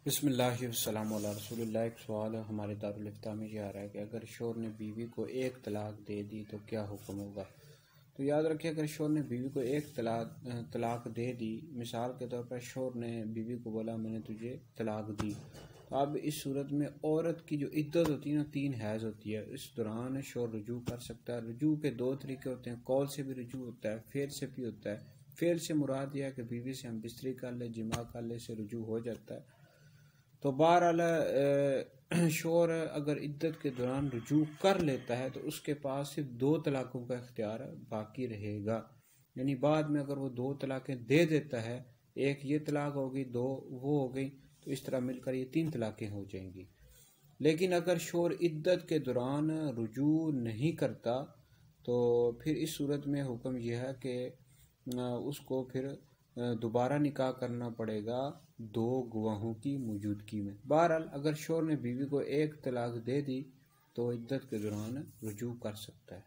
بسم اللہ والسلام علی رسول اللہ۔ ایک سوال ہمارے دارالفتاء میں یہ آ رہا ہے کہ اگر شوہر نے بیوی کو ایک طلاق دے دی تو کیا حکم ہوگا؟ تو یاد رکھیں، اگر شوہر نے بیوی کو ایک طلاق دے دی، مثال کے طور پر شوہر نے بیوی کو بولا میں نے تجھے طلاق دی، تو اب اس صورت میں عورت کی جو عدت ہوتی ہے نا 3 حیض ہوتی ہے، اس دوران شوہر رجوع کر سکتا ہے۔ رجوع کے 2 طریقے ہوتے ہیں، قول سے بھی رجوع ہوتا ہے، فعل سے بھی ہوتا ہے۔ فعل سے مراد یہ ہے کہ بیوی سے ہم بستری کر لیں، جماع کر لیں، سے رجوع ہو جاتا ہے۔ تو بہرحال شوہر اگر عدت کے دوران رجوع کر لیتا ہے تو اس کے پاس صرف 2 طلاقوں کا اختیار باقی رہے گا، یعنی بعد میں اگر وہ 2 طلاقیں دے دیتا ہے، ایک یہ طلاق ہوگی، 2 وہ ہو گئی، تو اس طرح مل کر یہ 3 طلاقیں ہو جائیں گی۔ لیکن اگر شوہر عدت کے دوران رجوع نہیں کرتا تو پھر اس صورت میں حکم یہ ہے کہ اس کو پھر دوبارہ نکاح کرنا پڑے گا 2 گواہوں کی موجودگی میں۔ بہرحال اگر شوہر نے بیوی کو ایک طلاق دے دی تو عدت کے دوران رجوع کر سکتا ہے۔